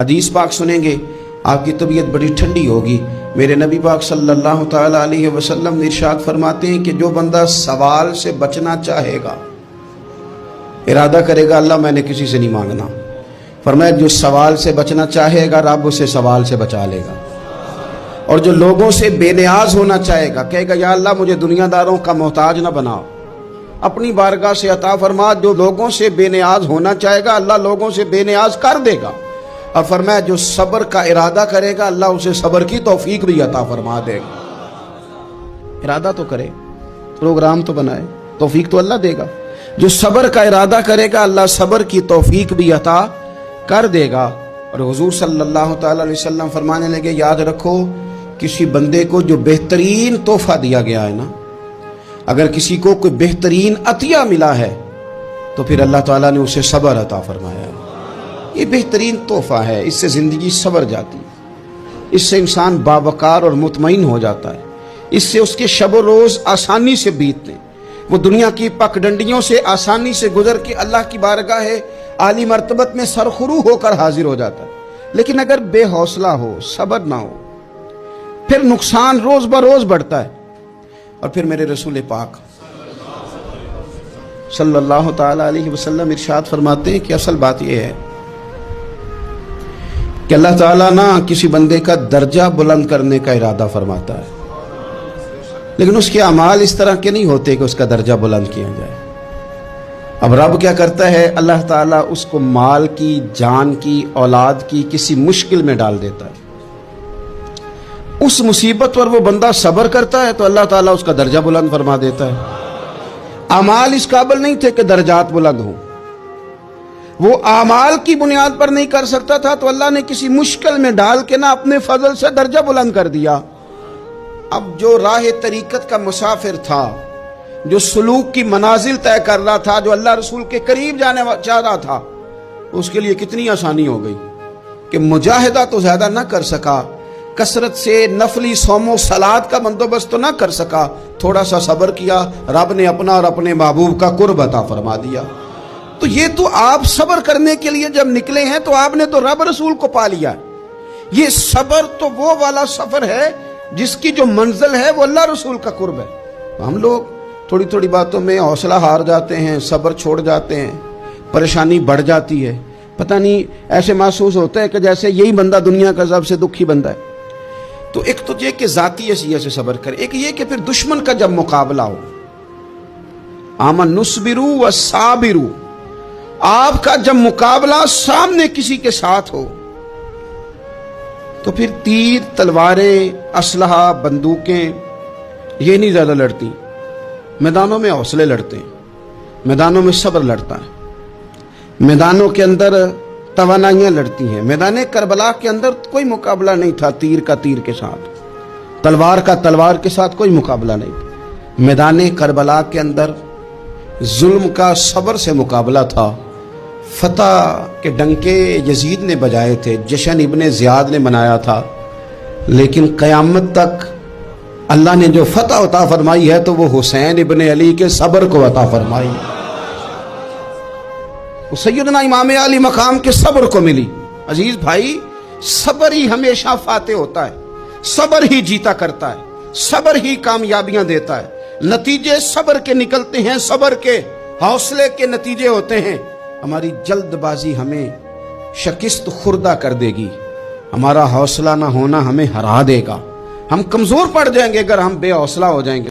حدیث پاک سنیں گے آپ کی طبیعت بڑی ٹھنڈی ہوگی۔ میرے نبی پاک صلی اللہ تعالیٰ علیہ وسلم ارشاد فرماتے ہیں کہ جو بندہ سوال سے بچنا چاہے گا، ارادہ کرے گا اللہ میں نے کسی سے نہیں مانگنا، فرمایا جو سوال سے بچنا چاہے گا رب اسے سوال سے بچا لے گا، اور جو لوگوں سے بے نیاز ہونا چاہے گا کہے گا یا اللہ مجھے دنیا داروں کا محتاج نہ بنا، اپنی بارگاہ سے عطا فرما۔ جو لوگوں سے بے نیاز ہونا چاہے گا اللہ لوگوں سے بے نیاز کر دے گا، اور فرمایا جو صبر کا ارادہ کرے گا اللہ اسے صبر کی توفیق بھی عطا فرما دے گا۔ ارادہ تو کرے، پروگرام تو بنائے، توفیق تو اللہ دے گا۔ جو صبر کا ارادہ کرے گا اللہ صبر کی توفیق بھی عطا کر دے گا۔ اور حضور صلی اللہ تعالی علیہ وسلم فرمانے لگے یاد رکھو کسی بندے کو جو بہترین تحفہ دیا گیا ہے نا، اگر کسی کو کوئی بہترین عطیہ ملا ہے تو پھر اللہ تعالیٰ نے اسے صبر عطا فرمایا ہے۔ یہ بہترین تحفہ ہے، اس سے زندگی سنور جاتی ہے، اس سے انسان باوقار اور مطمئن ہو جاتا ہے، اس سے اس کے شب و روز آسانی سے بیتتے ہیں، وہ دنیا کی پگڈنڈیوں سے آسانی سے گزر کے اللہ کی بارگاہ عالی مرتبت میں سرخرو ہو کر حاضر ہو جاتا ہے۔ لیکن اگر بے حوصلہ ہو، صبر نہ ہو، پھر نقصان روز بروز بڑھتا ہے۔ اور پھر میرے رسول پاک صلی اللہ تعالی علیہ وسلم ارشاد فرماتے ہیں کہ اصل بات یہ ہے کہ اللہ تعالیٰ نہ کسی بندے کا درجہ بلند کرنے کا ارادہ فرماتا ہے، لیکن اس کے اعمال اس طرح کے نہیں ہوتے کہ اس کا درجہ بلند کیا جائے۔ اب رب کیا کرتا ہے، اللہ تعالیٰ اس کو مال کی، جان کی، اولاد کی کسی مشکل میں ڈال دیتا ہے، اس مصیبت پر وہ بندہ صبر کرتا ہے تو اللہ تعالیٰ اس کا درجہ بلند فرما دیتا ہے۔ اعمال اس قابل نہیں تھے کہ درجات بلند ہوں، وہ اعمال کی بنیاد پر نہیں کر سکتا تھا تو اللہ نے کسی مشکل میں ڈال کے نہ اپنے فضل سے درجہ بلند کر دیا۔ اب جو راہ طریقت کا مسافر تھا، جو سلوک کی منازل طے کر رہا تھا، جو اللہ رسول کے قریب جانے چاہ رہا تھا، اس کے لیے کتنی آسانی ہو گئی کہ مجاہدہ تو زیادہ نہ کر سکا، کثرت سے نفلی صوم و صلات کا بندوبست تو نہ کر سکا، تھوڑا سا صبر کیا، رب نے اپنا اور اپنے محبوب کا قرب عطا فرما دیا۔ تو یہ تو آپ صبر کرنے کے لیے جب نکلے ہیں تو آپ نے تو رب رسول کو پا لیا ہے۔ یہ صبر تو وہ والا سفر ہے جس کی جو منزل ہے وہ اللہ رسول کا قرب ہے۔ ہم لوگ تھوڑی تھوڑی باتوں میں حوصلہ ہار جاتے ہیں، صبر چھوڑ جاتے ہیں، پریشانی بڑھ جاتی ہے، پتہ نہیں ایسے محسوس ہوتا ہے کہ جیسے یہی بندہ دنیا کا سب سے دکھی بندہ ہے۔ تو ایک تو یہ کہ ذاتی حیثیت سے صبر کرے، ایک یہ کہ پھر دشمن کا جب مقابلہ ہو، آمن نصبرو و صابرو، آپ کا جب مقابلہ سامنے کسی کے ساتھ ہو تو پھر تیر، تلواریں، اسلحہ، بندوقیں یہ نہیں زیادہ لڑتی، میدانوں میں حوصلے لڑتے ہیں، میدانوں میں صبر لڑتا ہے، میدانوں کے اندر توانائیاں لڑتی ہیں۔ میدان کربلا کے اندر کوئی مقابلہ نہیں تھا تیر کا تیر کے ساتھ، تلوار کا تلوار کے ساتھ کوئی مقابلہ نہیں تھا۔ میدان کربلا کے اندر ظلم کا صبر سے مقابلہ تھا۔ فتح کے ڈنکے یزید نے بجائے تھے، جشن ابن زیاد نے منایا تھا، لیکن قیامت تک اللہ نے جو فتح عطا فرمائی ہے تو وہ حسین ابن علی کے صبر کو عطا فرمائی، وہ سیدنا امام علی مقام کے صبر کو ملی۔ عزیز بھائی، صبر ہی ہمیشہ فاتح ہوتا ہے، صبر ہی جیتا کرتا ہے، صبر ہی کامیابیاں دیتا ہے، نتیجے صبر کے نکلتے ہیں، صبر کے، حوصلے کے نتیجے ہوتے ہیں۔ ہماری جلد بازی ہمیں شکست خوردہ کر دے گی، ہمارا حوصلہ نہ ہونا ہمیں ہرا دے گا، ہم کمزور پڑ جائیں گے اگر ہم بے حوصلہ ہو جائیں گے۔